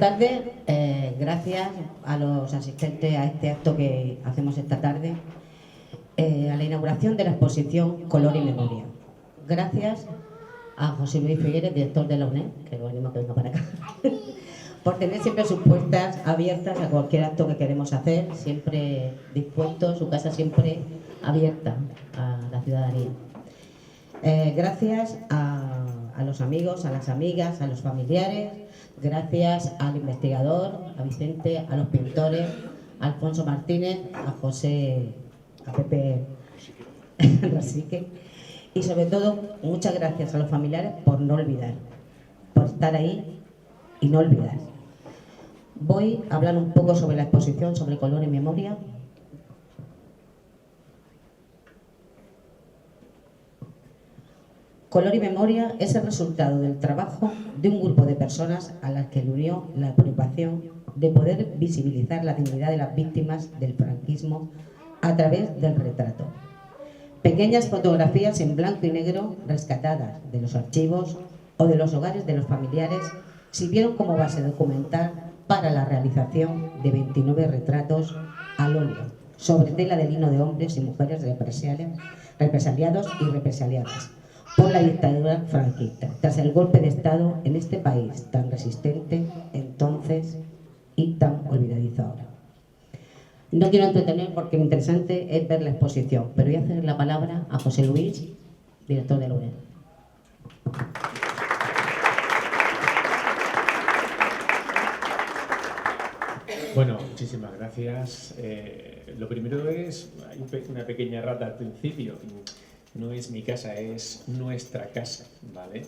tardes. Gracias a los asistentes a este acto que hacemos esta tarde, a la inauguración de la exposición Color y Memoria. Gracias a José Luis Figueres, director de la UNED, que lo animo a que venga para acá, por tener siempre sus puertas abiertas a cualquier acto que queremos hacer, siempre dispuesto, su casa siempre abierta a la ciudadanía. Gracias a los amigos, a las amigas, a los familiares, gracias al investigador, a Vicente, a los pintores, a Alfonso Martínez, a José, a Pepe Rosique, y sobre todo muchas gracias a los familiares por no olvidar, por estar ahí y no olvidar. Voy a hablar un poco sobre la exposición, sobre color y memoria. Color y Memoria es el resultado del trabajo de un grupo de personas a las que le unió la preocupación de poder visibilizar la dignidad de las víctimas del franquismo a través del retrato. Pequeñas fotografías en blanco y negro rescatadas de los archivos o de los hogares de los familiares sirvieron como base documental para la realización de 29 retratos al óleo sobre tela de lino de hombres y mujeres represaliados y represaliadas por la dictadura franquista, tras el golpe de Estado en este país tan resistente entonces y tan olvidadizo ahora. No quiero entretener porque lo interesante es ver la exposición, pero voy a hacer la palabra a José Luis, director de la UNED. Bueno, muchísimas gracias. Lo primero es, hay una pequeña rata al principio. No es mi casa, es nuestra casa, ¿vale?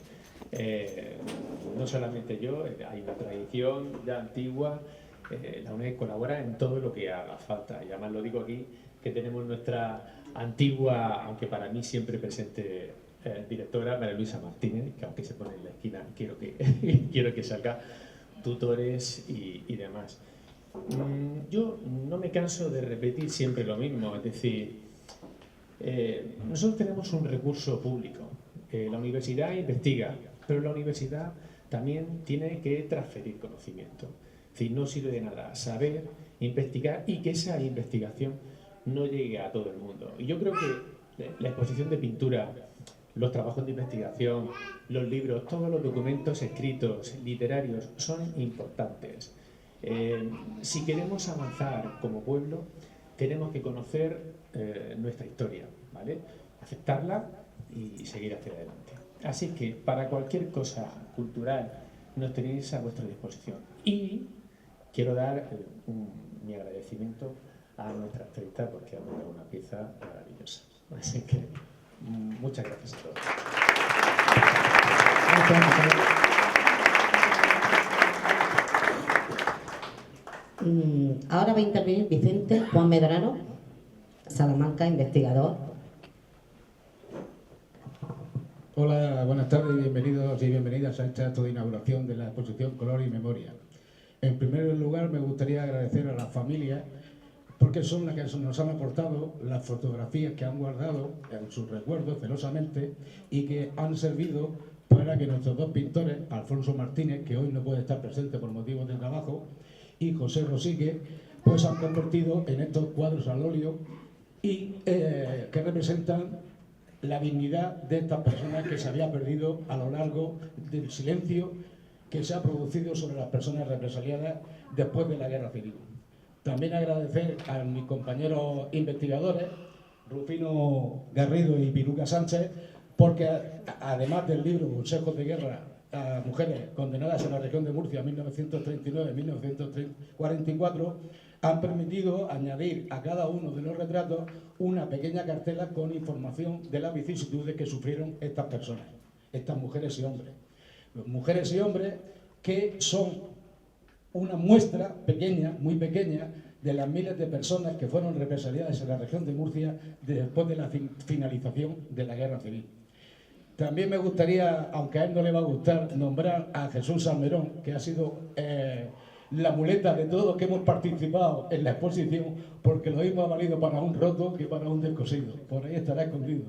No solamente yo, hay una tradición ya antigua, la UNED colabora en todo lo que haga falta. Y además lo digo aquí, que tenemos nuestra antigua, aunque para mí siempre presente, directora, María Luisa Martínez, que aunque se pone en la esquina, quiero que salga, tutores y demás. Yo no me canso de repetir siempre lo mismo, es decir, nosotros tenemos un recurso público. La universidad investiga, pero la universidad también tiene que transferir conocimiento. Es decir, no sirve de nada saber, investigar y que esa investigación no llegue a todo el mundo. Y yo creo que la exposición de pintura, los trabajos de investigación, los libros, todos los documentos escritos, literarios, son importantes. Si queremos avanzar como pueblo, tenemos que conocer nuestra historia, ¿vale? Aceptarla y seguir hacia adelante. Así que para cualquier cosa cultural nos tenéis a vuestra disposición. Y quiero dar mi agradecimiento a nuestra actriz porque ha dado una pieza maravillosa. Así que muchas gracias a todos. Ahora va a intervenir Vicente Juan Medrano, Salamanca, investigador. Hola, buenas tardes y bienvenidos y bienvenidas a este acto de inauguración de la exposición Color y Memoria. En primer lugar, me gustaría agradecer a las familias porque son las que nos han aportado las fotografías que han guardado en sus recuerdos celosamente y que han servido para que nuestros dos pintores, Alfonso Martínez, que hoy no puede estar presente por motivos de trabajo, y José Rosique, pues han convertido en estos cuadros al óleo y que representan la dignidad de estas personas que se había perdido a lo largo del silencio que se ha producido sobre las personas represaliadas después de la Guerra Civil. También agradecer a mis compañeros investigadores, Rufino Garrido y Piluca Sánchez, porque además del libro Consejos de Guerra a mujeres condenadas en la región de Murcia 1939-1944, han permitido añadir a cada uno de los retratos una pequeña cartela con información de las vicisitudes que sufrieron estas personas, estas mujeres y hombres. Mujeres y hombres que son una muestra pequeña, muy pequeña, de las miles de personas que fueron represaliadas en la región de Murcia después de la finalización de la Guerra Civil. También me gustaría, aunque a él no le va a gustar, nombrar a Jesús Salmerón, que ha sido la muleta de todos los que hemos participado en la exposición, porque lo mismo ha valido para un roto que para un descosido. Por ahí estará escondido.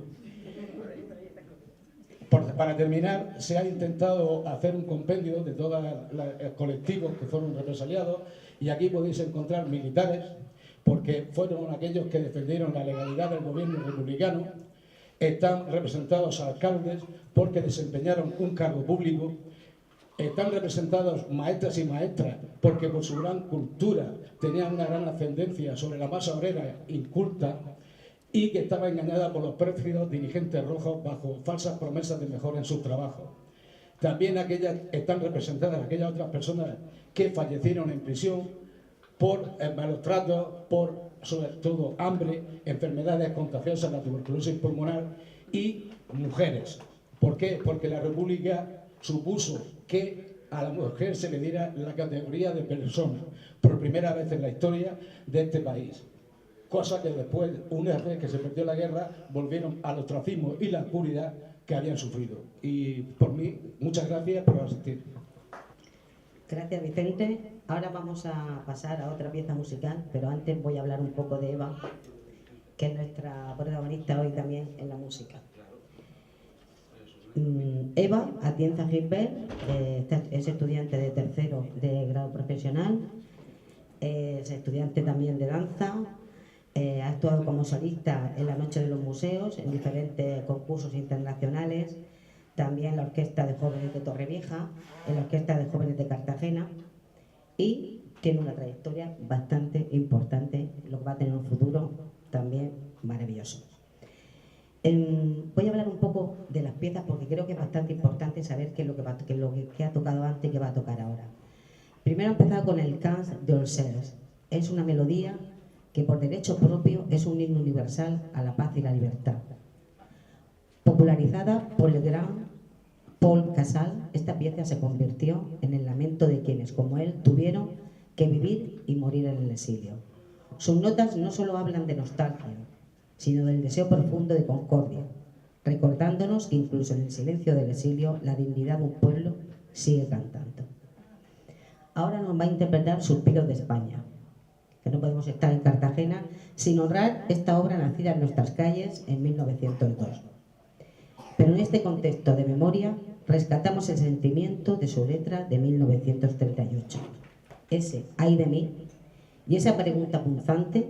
Para terminar, se ha intentado hacer un compendio de todos los colectivos que fueron represaliados, y aquí podéis encontrar militares, porque fueron aquellos que defendieron la legalidad del gobierno republicano. Están representados alcaldes porque desempeñaron un cargo público. Están representados maestras y maestras porque por su gran cultura tenían una gran ascendencia sobre la masa obrera inculta, y que estaba engañada por los pérfidos dirigentes rojos bajo falsas promesas de mejora en sus trabajos. También están representadas aquellas otras personas que fallecieron en prisión por malos tratos, por sobre todo hambre, enfermedades contagiosas, la tuberculosis pulmonar, y mujeres. ¿Por qué? Porque la República supuso que a la mujer se le diera la categoría de persona por primera vez en la historia de este país. Cosa que después, una vez que se perdió la guerra, volvieron al ostracismo y la oscuridad que habían sufrido. Y por mí, muchas gracias por asistir. Gracias, Vicente. Ahora vamos a pasar a otra pieza musical, pero antes voy a hablar un poco de Eva, que es nuestra protagonista hoy también en la música. Eva Atienza Gilbert es estudiante de tercero de grado profesional, es estudiante también de danza. Ha actuado como solista en la Noche de los Museos, en diferentes concursos internacionales, también en la Orquesta de Jóvenes de Torrevieja, en la Orquesta de Jóvenes de Cartagena, y tiene una trayectoria bastante importante, lo que va a tener un futuro también maravilloso. Voy a hablar un poco de las piezas porque creo que es bastante importante saber qué es lo que ha tocado antes y qué va a tocar ahora. Primero ha empezado con el Cant dels Ocells. Es una melodía que por derecho propio es un himno universal a la paz y la libertad. Popularizada por el gran Paul Casal, esta pieza se convirtió en el lamento de quienes, como él, tuvieron que vivir y morir en el exilio. Sus notas no solo hablan de nostalgia, sino del deseo profundo de concordia, recordándonos que incluso en el silencio del exilio la dignidad de un pueblo sigue cantando. Ahora nos va a interpretar Suspiros de España, que no podemos estar en Cartagena sin honrar esta obra nacida en nuestras calles en 1902. Pero en este contexto de memoria rescatamos el sentimiento de su letra de 1938. Ese "ay de mí" y esa pregunta punzante: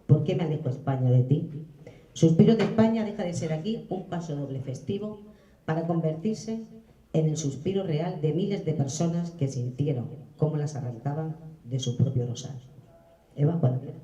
¿por qué me alejo España de ti? Suspiros de España deja de ser aquí un paso doble festivo para convertirse en el suspiro real de miles de personas que sintieron cómo las arrancaban de su propio rosal. Eva, cuando quieras.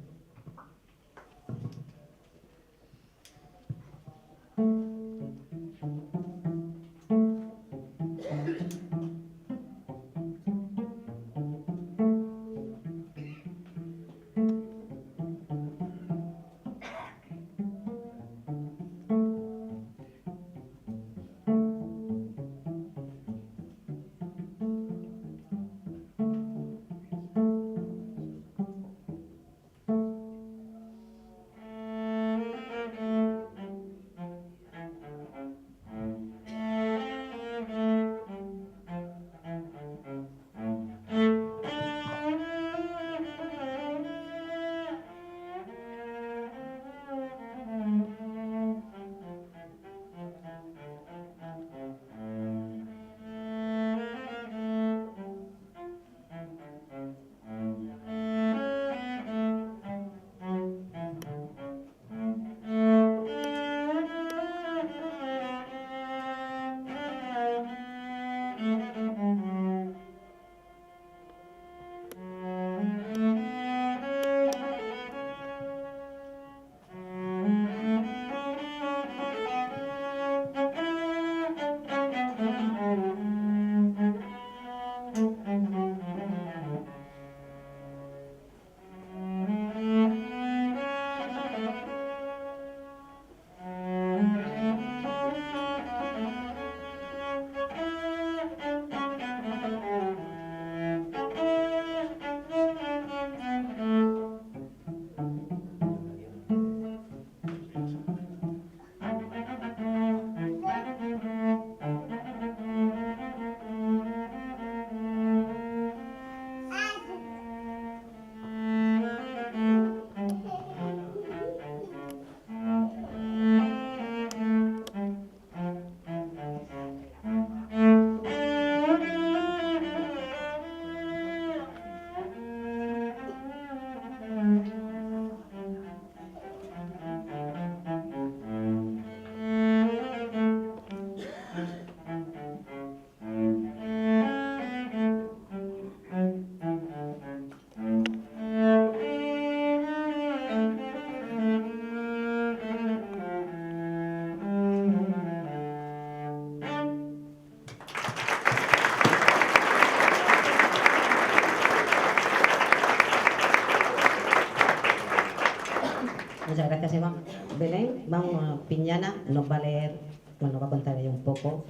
Joseba. Belén, vamos a Piñana, nos va a leer, bueno, nos va a contar ella un poco.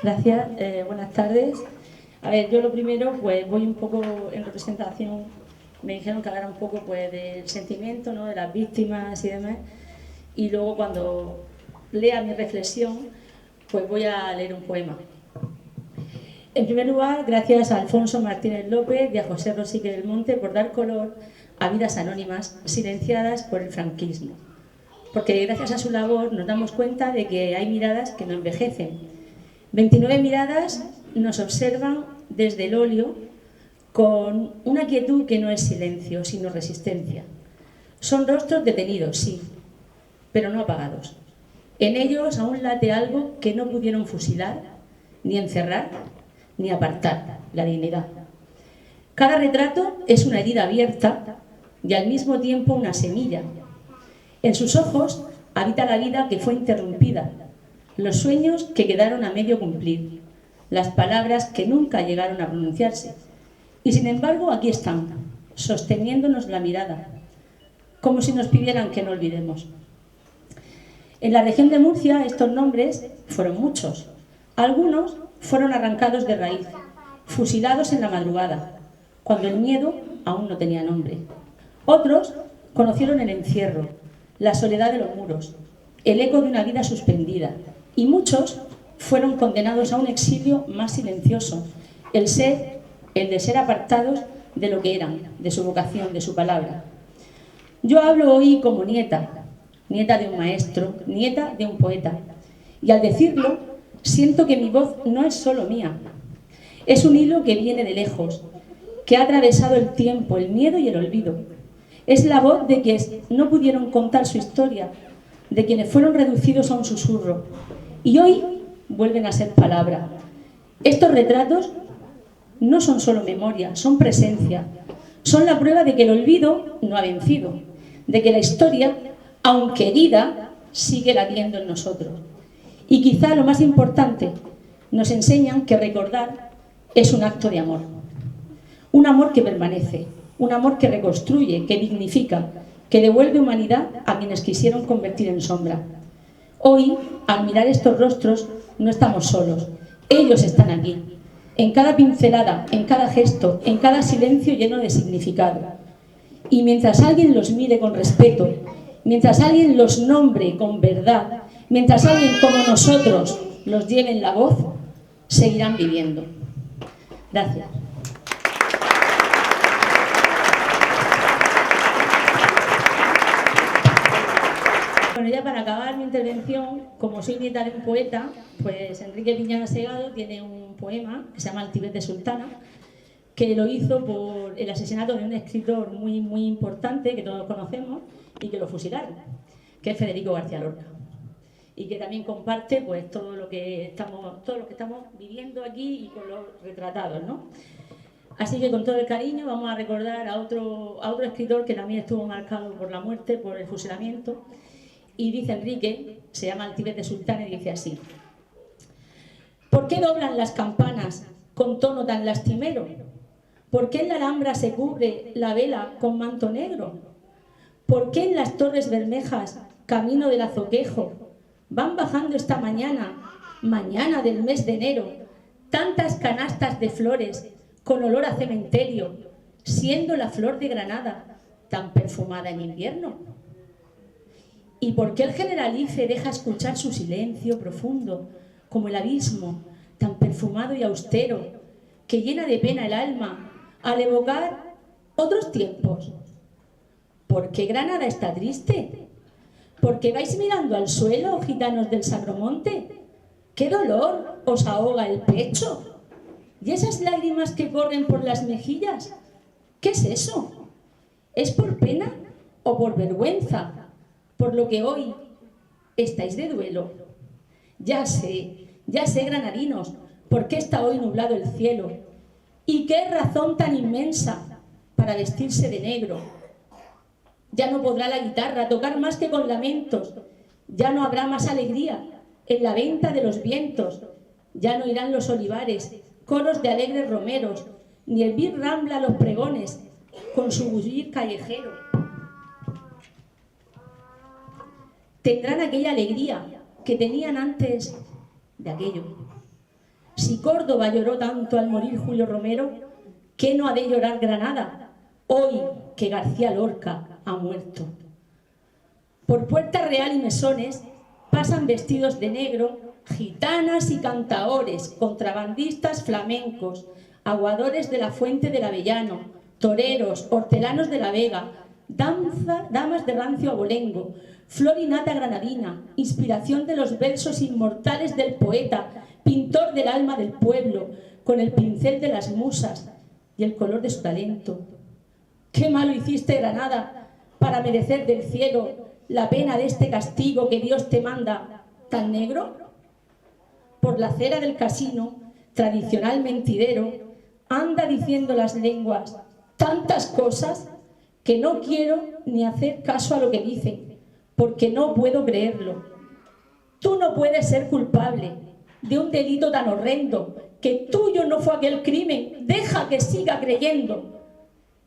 Gracias, buenas tardes. A ver, yo lo primero, pues voy un poco en representación, me dijeron que hablara un poco pues del sentimiento, ¿no?, de las víctimas y demás, y luego cuando lea mi reflexión, pues voy a leer un poema. En primer lugar, gracias a Alfonso Martínez López y a José Rosique del Monte por dar color a vidas anónimas silenciadas por el franquismo. Porque gracias a su labor nos damos cuenta de que hay miradas que no envejecen. 29 miradas nos observan desde el óleo con una quietud que no es silencio, sino resistencia. Son rostros detenidos, sí, pero no apagados. En ellos aún late algo que no pudieron fusilar, ni encerrar, ni apartar, la dignidad. Cada retrato es una herida abierta y al mismo tiempo una semilla. En sus ojos habita la vida que fue interrumpida, los sueños que quedaron a medio cumplir, las palabras que nunca llegaron a pronunciarse. Y sin embargo aquí están, sosteniéndonos la mirada, como si nos pidieran que no olvidemos. En la región de Murcia estos nombres fueron muchos. Algunos fueron arrancados de raíz, fusilados en la madrugada, cuando el miedo aún no tenía nombre. Otros conocieron el encierro, la soledad de los muros, el eco de una vida suspendida, y muchos fueron condenados a un exilio más silencioso, el de ser apartados de lo que eran, de su vocación, de su palabra. Yo hablo hoy como nieta, nieta de un maestro, nieta de un poeta, y al decirlo siento que mi voz no es solo mía, es un hilo que viene de lejos, que ha atravesado el tiempo, el miedo y el olvido. Es la voz de quienes no pudieron contar su historia, de quienes fueron reducidos a un susurro, y hoy vuelven a ser palabra. Estos retratos no son solo memoria, son presencia, son la prueba de que el olvido no ha vencido, de que la historia, aunque herida, sigue latiendo en nosotros. Y quizá lo más importante, nos enseñan que recordar es un acto de amor. Un amor que permanece, un amor que reconstruye, que dignifica, que devuelve humanidad a quienes quisieron convertir en sombra. Hoy, al mirar estos rostros, no estamos solos. Ellos están aquí, en cada pincelada, en cada gesto, en cada silencio lleno de significado. Y mientras alguien los mire con respeto, mientras alguien los nombre con verdad, mientras alguien como nosotros los lleve en la voz, seguirán viviendo. Gracias. Bueno, ya para acabar mi intervención, como soy nieta de un poeta, pues Enrique Piñana Segado tiene un poema que se llama Altivez de Sultana, que lo hizo por el asesinato de un escritor muy importante que todos conocemos y que lo fusilaron, que es Federico García Lorca, y que también comparte pues todo lo que estamos viviendo aquí y con los retratados, ¿no? Así que con todo el cariño vamos a recordar a otro escritor que también estuvo marcado por la muerte, por el fusilamiento. Y dice Enrique, se llama Altivez de Sultana, y dice así: ¿por qué doblan las campanas con tono tan lastimero? ¿Por qué en la Alhambra se cubre la vela con manto negro? ¿Por qué en las Torres Bermejas, camino del Azoquejo, van bajando esta mañana, mañana del mes de enero, tantas canastas de flores con olor a cementerio, siendo la flor de Granada tan perfumada en invierno? ¿Y por qué el Generalife deja escuchar su silencio profundo, como el abismo, tan perfumado y austero, que llena de pena el alma al evocar otros tiempos? ¿Por qué Granada está triste? ¿Por qué vais mirando al suelo, gitanos del Sagromonte? ¿Qué dolor os ahoga el pecho? ¿Y esas lágrimas que corren por las mejillas? ¿Qué es eso? ¿Es por pena o por vergüenza? Por lo que hoy estáis de duelo. Ya sé, granadinos, por qué está hoy nublado el cielo. Y qué razón tan inmensa para vestirse de negro. Ya no podrá la guitarra tocar más que con lamentos. Ya no habrá más alegría en la venta de los vientos. Ya no irán los olivares, coros de alegres romeros, ni el vir rambla los pregones con su bullir callejero. tendrán aquella alegría que tenían antes de aquello. Si Córdoba lloró tanto al morir Julio Romero, ¿qué no ha de llorar Granada hoy que García Lorca ha muerto? Por Puerta Real y mesones pasan vestidos de negro gitanas y cantaores, contrabandistas flamencos, aguadores de la Fuente del Avellano, toreros, hortelanos de la Vega, damas de rancio abolengo, flor y nata granadina, inspiración de los versos inmortales del poeta, pintor del alma del pueblo, con el pincel de las musas y el color de su talento. ¿Qué malo hiciste, Granada, para merecer del cielo la pena de este castigo que Dios te manda tan negro? Por la acera del casino, tradicional mentidero, anda diciendo las lenguas tantas cosas que no quiero ni hacer caso a lo que dicen, porque no puedo creerlo. Tú no puedes ser culpable de un delito tan horrendo, que tuyo no fue aquel crimen, deja que siga creyendo.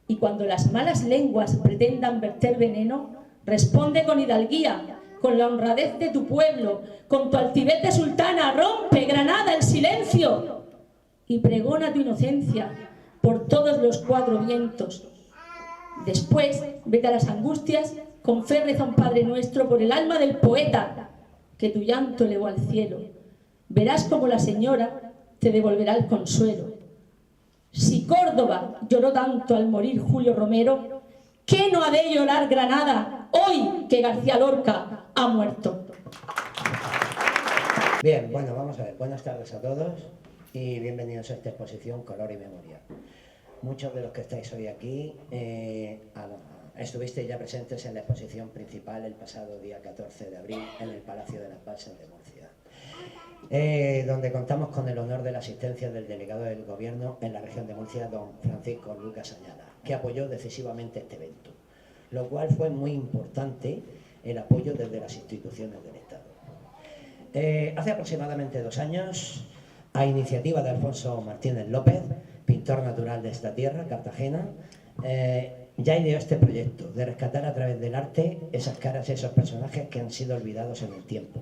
Y cuando las malas lenguas pretendan verter veneno, responde con hidalguía, con la honradez de tu pueblo, con tu altivez de sultana, rompe, Granada, el silencio y pregona tu inocencia por todos los cuatro vientos. Después, vete a las angustias, con fe reza un Padre Nuestro por el alma del poeta, que tu llanto elevó al cielo. Verás como la señora te devolverá el consuelo. Si Córdoba lloró tanto al morir Julio Romero, ¿qué no ha de llorar Granada hoy que García Lorca ha muerto? Bien, bueno, vamos a ver. Buenas tardes a todos y bienvenidos a esta exposición Color y Memoria. Muchos de los que estáis hoy aquí estuvisteis ya presentes en la exposición principal el pasado día 14 de abril en el Palacio de las Balsas de Murcia, donde contamos con el honor de la asistencia del delegado del Gobierno en la región de Murcia, don Francisco Lucas Añada, que apoyó decisivamente este evento, lo cual fue muy importante el apoyo desde las instituciones del Estado. Hace aproximadamente 2 años, a iniciativa de Alfonso Martínez López, pintor natural de esta tierra, Cartagena, ya ideó este proyecto de rescatar a través del arte esas caras y esos personajes que han sido olvidados en el tiempo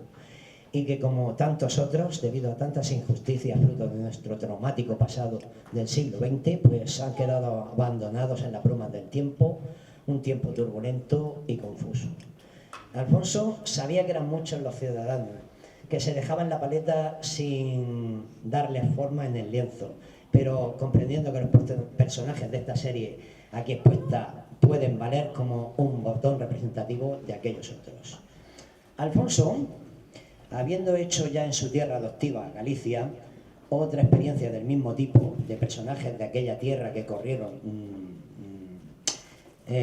y que, como tantos otros, debido a tantas injusticias fruto de nuestro traumático pasado del siglo XX, pues han quedado abandonados en las brumas del tiempo, un tiempo turbulento y confuso. Alfonso sabía que eran muchos los ciudadanos que se dejaban la paleta sin darles forma en el lienzo, pero comprendiendo que los personajes de esta serie aquí expuesta pueden valer como un botón representativo de aquellos otros. Alfonso, habiendo hecho ya en su tierra adoptiva, Galicia, otra experiencia del mismo tipo de personajes de aquella tierra que corrieron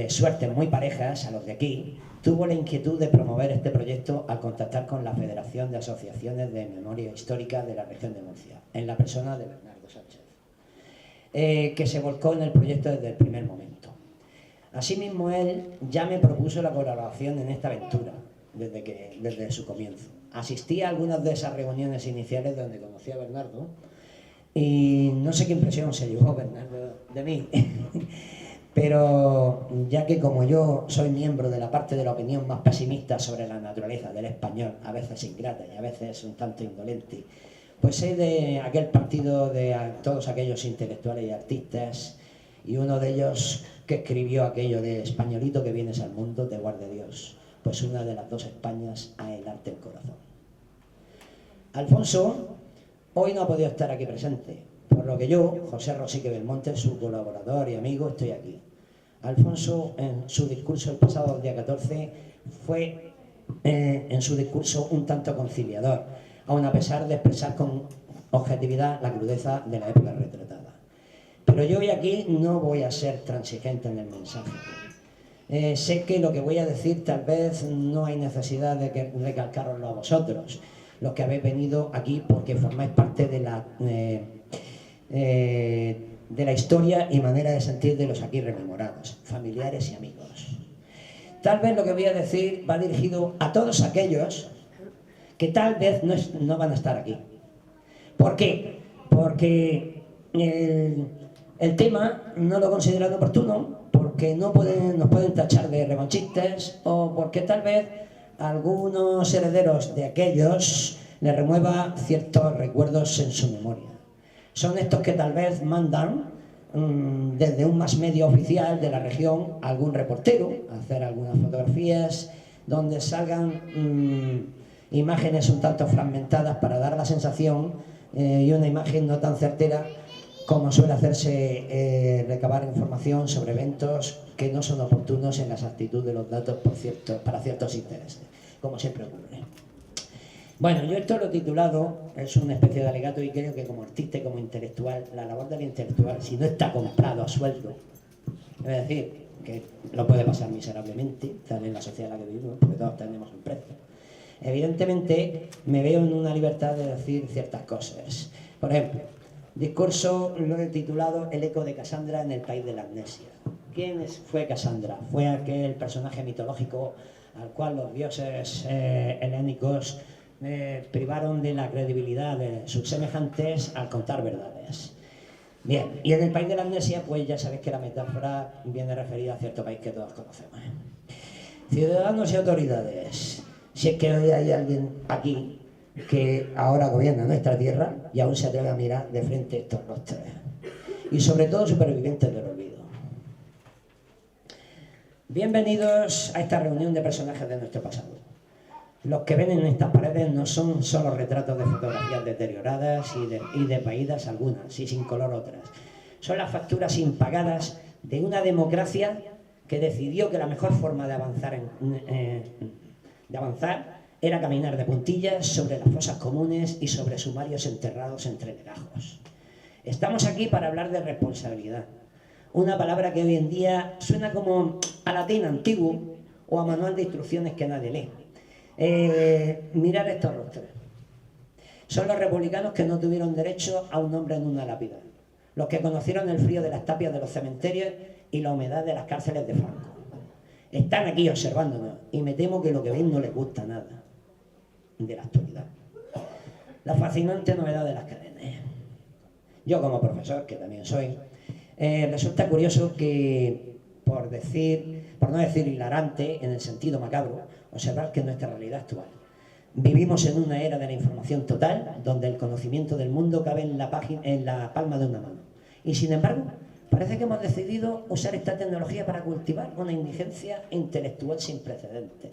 suertes muy parejas a los de aquí, tuvo la inquietud de promover este proyecto al contactar con la Federación de Asociaciones de Memoria Histórica de la región de Murcia, en la persona de Bernardo Sánchez, que se volcó en el proyecto desde el primer momento. Asimismo, él ya me propuso la colaboración en esta aventura desde su comienzo. Asistí a algunas de esas reuniones iniciales donde conocí a Bernardo y no sé qué impresión se llevó Bernardo de mí, pero ya que como yo soy miembro de la parte de la opinión más pesimista sobre la naturaleza del español, a veces ingrata y a veces un tanto indolente, pues soy de aquel partido de todos aquellos intelectuales y artistas, y uno de ellos que escribió aquello de españolito que vienes al mundo, te guarde Dios, pues una de las dos Españas a helarte el corazón. Alfonso hoy no ha podido estar aquí presente, por lo que yo, José Rosique Belmonte, su colaborador y amigo, estoy aquí. Alfonso, en su discurso el pasado día 14, fue en su discurso un tanto conciliador, aun a pesar de expresar con objetividad la crudeza de la época retratada. Pero yo hoy aquí no voy a ser transigente en el mensaje. Sé que lo que voy a decir tal vez no hay necesidad de recalcaroslo a vosotros, los que habéis venido aquí porque formáis parte de la historia y manera de sentir de los aquí rememorados, familiares y amigos. Tal vez lo que voy a decir va dirigido a todos aquellos que tal vez no van a estar aquí. ¿Por qué? Porque el tema no lo consideran oportuno, porque nos pueden tachar de revanchistas o porque tal vez algunos herederos de aquellos le remueva ciertos recuerdos en su memoria. Son estos que tal vez mandan desde un más medio oficial de la región a algún reportero a hacer algunas fotografías donde salgan imágenes un tanto fragmentadas para dar la sensación y una imagen no tan certera como suele hacerse recabar información sobre eventos que no son oportunos en la exactitud de los datos para ciertos intereses, como siempre ocurre. Bueno, yo esto lo he titulado, es una especie de alegato y creo que como artista y como intelectual, la labor del intelectual, si no está comprado a sueldo, es decir, que lo puede pasar miserablemente, tal en la sociedad en la que vivimos, porque todos tenemos un precio. Evidentemente, me veo en una libertad de decir ciertas cosas. Por ejemplo, discurso lo he titulado El eco de Casandra en el país de la amnesia. ¿Quién fue Casandra? Fue aquel personaje mitológico al cual los dioses helénicos privaron de la credibilidad de sus semejantes al contar verdades. Bien, y en el país de la amnesia, pues ya sabéis que la metáfora viene referida a cierto país que todos conocemos. Ciudadanos y autoridades, si es que hoy hay alguien aquí que ahora gobierna nuestra tierra y aún se atreve a mirar de frente estos rostros, y sobre todo supervivientes del olvido. Bienvenidos a esta reunión de personajes de nuestro pasado. Los que ven en estas paredes no son solo retratos de fotografías deterioradas y desvaídas algunas, y sin color otras. Son las facturas impagadas de una democracia que decidió que la mejor forma de avanzar era caminar de puntillas sobre las fosas comunes y sobre sumarios enterrados entre legajos. Estamos aquí para hablar de responsabilidad, una palabra que hoy en día suena como a latín antiguo o a manual de instrucciones que nadie lee. Mirar estos rostros. Son los republicanos que no tuvieron derecho a un nombre en una lápida, los que conocieron el frío de las tapias de los cementerios y la humedad de las cárceles de Franco. Están aquí observándonos y me temo que lo que ven no les gusta nada de la actualidad. La fascinante novedad de las cadenas. Yo como profesor, que también soy, resulta curioso que, por no decir hilarante en el sentido macabro, observar que en nuestra realidad actual vivimos en una era de la información total, donde el conocimiento del mundo cabe en la palma de una mano. Y sin embargo, parece que hemos decidido usar esta tecnología para cultivar una indigencia intelectual sin precedentes.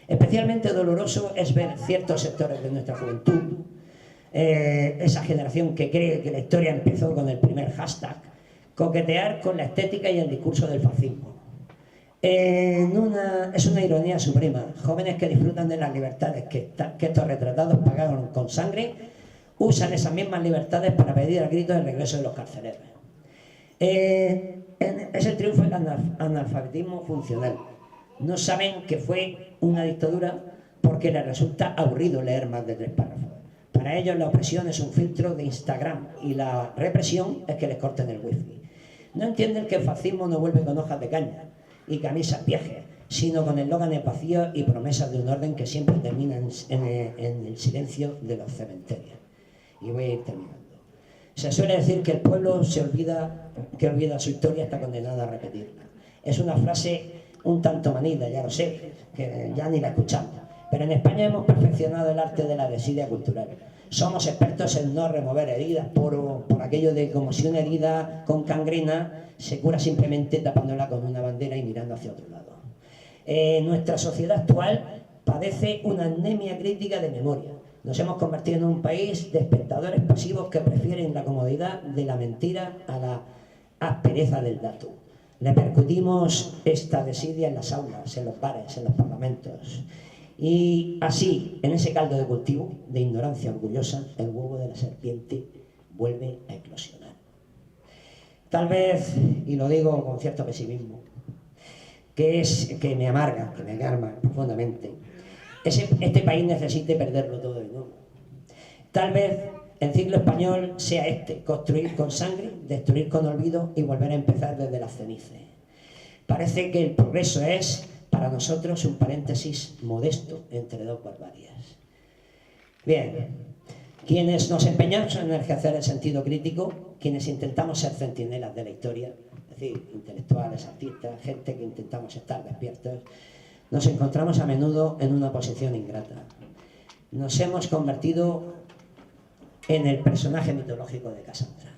Especialmente doloroso es ver ciertos sectores de nuestra juventud, esa generación que cree que la historia empezó con el primer hashtag, coquetear con la estética y el discurso del fascismo. Es una ironía suprema. Jóvenes que disfrutan de las libertades que estos retratados pagaron con sangre, usan esas mismas libertades para pedir a gritos el regreso de los carceleros. Es el triunfo del analfabetismo funcional. No saben que fue una dictadura porque les resulta aburrido leer más de 3 párrafos. Para ellos la opresión es un filtro de Instagram y la represión es que les corten el wifi. No entienden que el fascismo no vuelve con hojas de caña y camisas viejas, sino con eslóganes vacíos y promesas de un orden que siempre termina en el silencio de los cementerios. Y voy a ir terminando. Se suele decir que el pueblo que olvida su historia está condenado a repetirla. Es una frase un tanto manida, ya lo sé, que ya ni la escuchamos. Pero en España hemos perfeccionado el arte de la desidia cultural. Somos expertos en no remover heridas por aquello de como si una herida con gangrena se cura simplemente tapándola con una bandera y mirando hacia otro lado. Nuestra sociedad actual padece una anemia crítica de memoria. Nos hemos convertido en un país de espectadores pasivos que prefieren la comodidad de la mentira a la aspereza del dato. Le percutimos esta desidia en las aulas, en los bares, en los parlamentos. Y así, en ese caldo de cultivo de ignorancia orgullosa, el huevo de la serpiente vuelve a eclosionar. Tal vez, y lo digo con cierto pesimismo, que me amarga, que me alarma profundamente, este país necesite perderlo todo de nuevo. Tal vez el ciclo español sea construir con sangre, destruir con olvido y volver a empezar desde las cenizas. Parece que el progreso es, para nosotros, un paréntesis modesto entre dos barbaries. Bien, quienes nos empeñamos en ejercer el sentido crítico, quienes intentamos ser centinelas de la historia, es decir, intelectuales, artistas, gente que intentamos estar despiertos, nos encontramos a menudo en una posición ingrata. Nos hemos convertido en el personaje mitológico de Cassandra.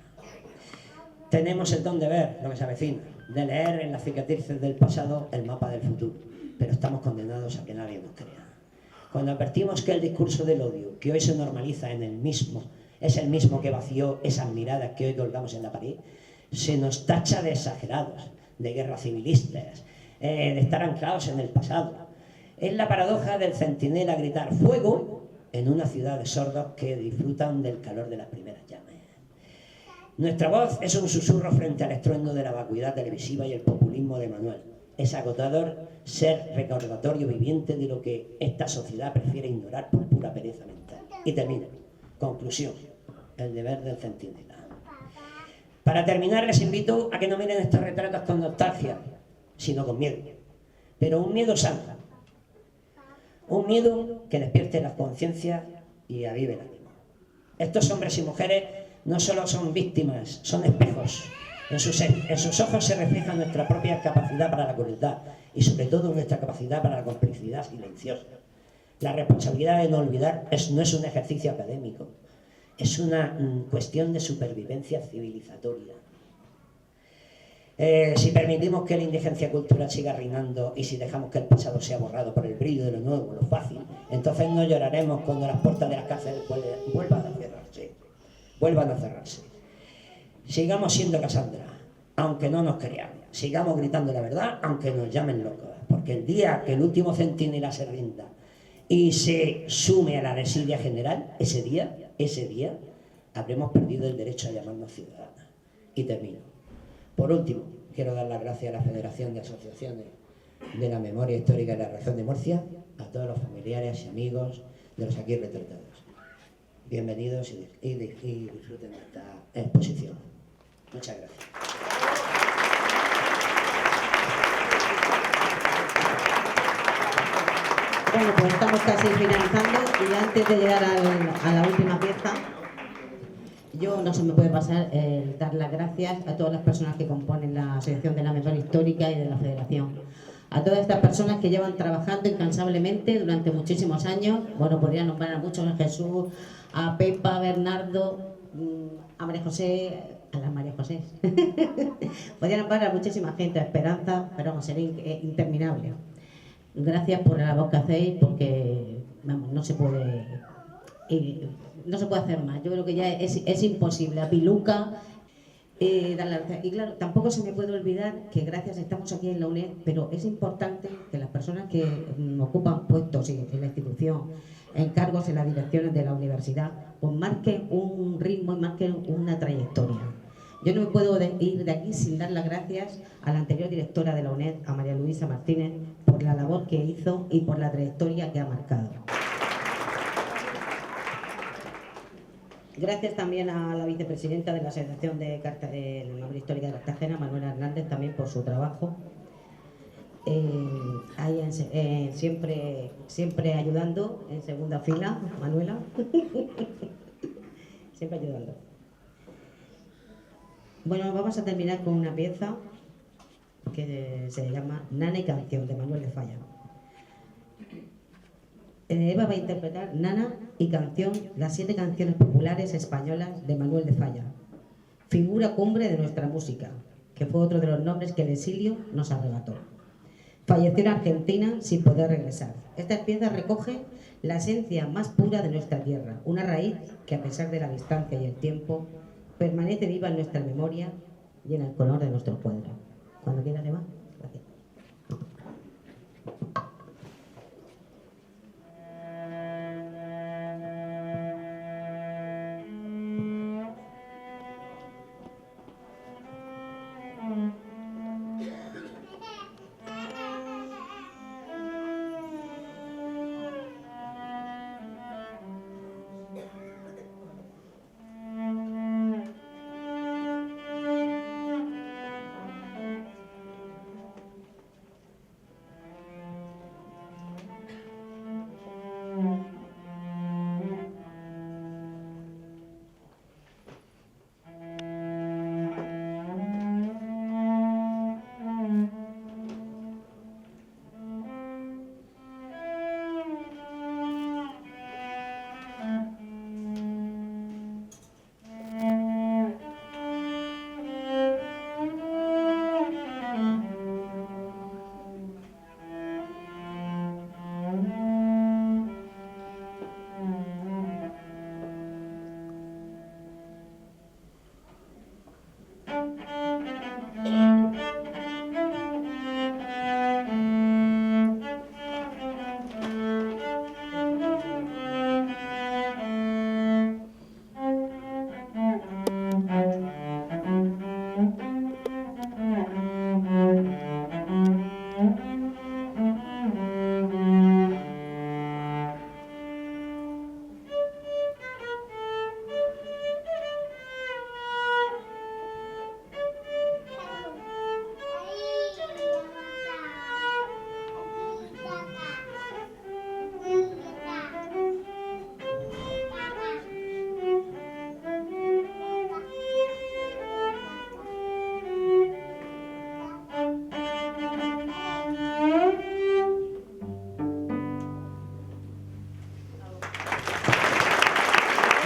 Tenemos el don de ver lo que se avecina, de leer en las cicatrices del pasado el mapa del futuro, pero estamos condenados a que nadie nos crea. Cuando advertimos que el discurso del odio, que hoy se normaliza en el mismo, es el mismo que vació esas miradas que hoy colgamos en la pared, se nos tacha de exagerados, de guerras civilistas, de estar anclados en el pasado. Es la paradoja del centinela gritar fuego en una ciudad de sordos que disfrutan del calor de las primeras llamas. Nuestra voz es un susurro frente al estruendo de la vacuidad televisiva y el populismo de Manuel. Es agotador ser recordatorio viviente de lo que esta sociedad prefiere ignorar por pura pereza mental. Y termino. Conclusión. El deber del centinela. Para terminar, les invito a que no miren estos retratos con nostalgia, sino con miedo. Pero un miedo sano. Un miedo que despierte la conciencia y avive el ánimo. Estos hombres y mujeres no solo son víctimas, son espejos. En sus ojos se refleja nuestra propia capacidad para la crueldad y sobre todo nuestra capacidad para la complicidad silenciosa. La responsabilidad de no olvidar no es un ejercicio académico, es una cuestión de supervivencia civilizatoria. Si permitimos que la indigencia cultural siga reinando y si dejamos que el pasado sea borrado por el brillo de lo nuevo, lo fácil, entonces no lloraremos cuando las puertas de las cárceles vuelvan a cerrarse. Sigamos siendo Cassandra, aunque no nos crean. Sigamos gritando la verdad, aunque nos llamen locos. Porque el día que el último centinela se rinda y se sume a la desidia general, ese día, habremos perdido el derecho a llamarnos ciudadanos. Y termino. Por último, quiero dar las gracias a la Federación de Asociaciones de la Memoria Histórica de la Región de Murcia, a todos los familiares y amigos de los aquí retratados. Bienvenidos y disfruten de esta exposición. Muchas gracias. Bueno, pues estamos casi finalizando y antes de llegar a la última pieza, yo no se me puede pasar dar las gracias a todas las personas que componen la Asociación de la Memoria Histórica y de la Federación. A todas estas personas que llevan trabajando incansablemente durante muchísimos años. Bueno, podría nombrar a muchos, a Jesús, a Pepa, a Bernardo, a María José, a las María José. Podría nombrar a muchísima gente, a Esperanza, pero vamos, sería interminable. Gracias por la labor que hacéis, porque vamos, no se puede hacer más. Yo creo que ya es imposible. A Piluca, dar las gracias. Y claro, tampoco se me puede olvidar que gracias estamos aquí en la UNED, pero es importante que las personas que ocupan puestos en la institución, en cargos en las direcciones de la universidad, pues marquen un ritmo y marquen una trayectoria. Yo no me puedo ir de aquí sin dar las gracias a la anterior directora de la UNED, a María Luisa Martínez, por la labor que hizo y por la trayectoria que ha marcado. Gracias también a la vicepresidenta de la Asociación de la Memoria Histórica de Cartagena, Manuela Hernández, también por su trabajo. Siempre ayudando, en segunda fila, Manuela. Siempre ayudando. Bueno, vamos a terminar con una pieza que se llama Nana y Canción, de Manuel de Falla. Eva va a interpretar Nana y Canción, las 7 canciones populares españolas de Manuel de Falla, figura cumbre de nuestra música, que fue otro de los nombres que el exilio nos arrebató. Falleció en Argentina sin poder regresar. Esta pieza recoge la esencia más pura de nuestra tierra, una raíz que a pesar de la distancia y el tiempo permanece viva en nuestra memoria y en el color de nuestros cuadros. Cuando quieras, Eva. Gracias.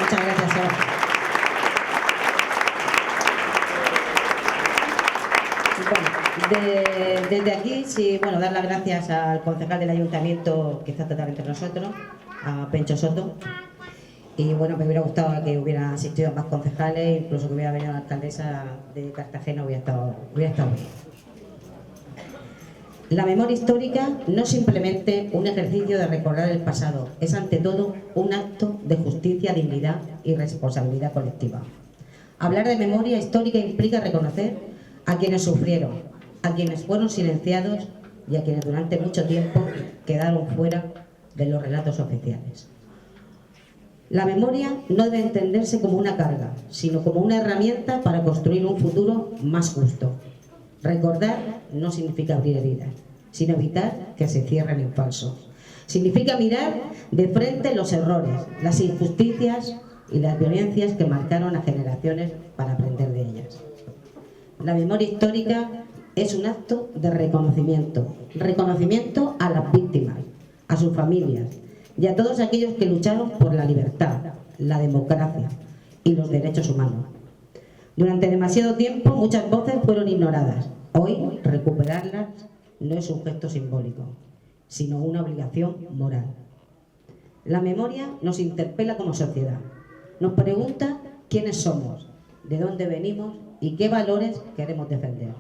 Muchas gracias, Sara. Bueno, desde aquí, sí, bueno, dar las gracias al concejal del ayuntamiento que está totalmente entre nosotros, a Pencho Soto. Y bueno, me hubiera gustado que hubiera asistido más concejales, incluso que hubiera venido la alcaldesa de Cartagena, hubiera estado bien. La memoria histórica no es simplemente un ejercicio de recordar el pasado, es ante todo un acto de justicia, dignidad y responsabilidad colectiva. Hablar de memoria histórica implica reconocer a quienes sufrieron, a quienes fueron silenciados y a quienes durante mucho tiempo quedaron fuera de los relatos oficiales. La memoria no debe entenderse como una carga, sino como una herramienta para construir un futuro más justo. Recordar no significa abrir heridas, sino evitar que se cierren en falso. Significa mirar de frente los errores, las injusticias y las violencias que marcaron a generaciones para aprender de ellas. La memoria histórica es un acto de reconocimiento a las víctimas, a sus familias y a todos aquellos que lucharon por la libertad, la democracia y los derechos humanos. Durante demasiado tiempo muchas voces fueron ignoradas. Hoy recuperarlas no es un gesto simbólico, sino una obligación moral. La memoria nos interpela como sociedad. Nos pregunta quiénes somos, de dónde venimos y qué valores queremos defender.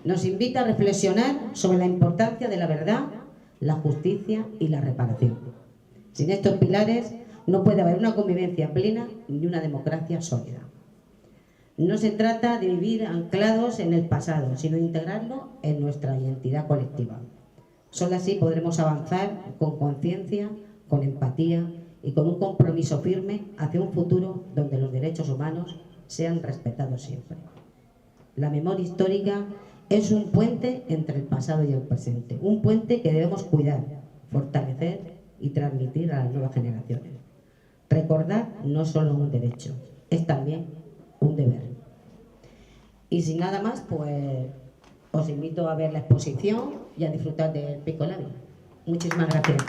Nos invita a reflexionar sobre la importancia de la verdad, la justicia y la reparación. Sin estos pilares no puede haber una convivencia plena ni una democracia sólida. No se trata de vivir anclados en el pasado, sino de integrarlo en nuestra identidad colectiva. Solo así podremos avanzar con conciencia, con empatía y con un compromiso firme hacia un futuro donde los derechos humanos sean respetados siempre. La memoria histórica es un puente entre el pasado y el presente, un puente que debemos cuidar, fortalecer y transmitir a las nuevas generaciones. Recordar no es solo un derecho, es también un deber. Y sin nada más, pues os invito a ver la exposición y a disfrutar del Pico Labi. Muchísimas gracias.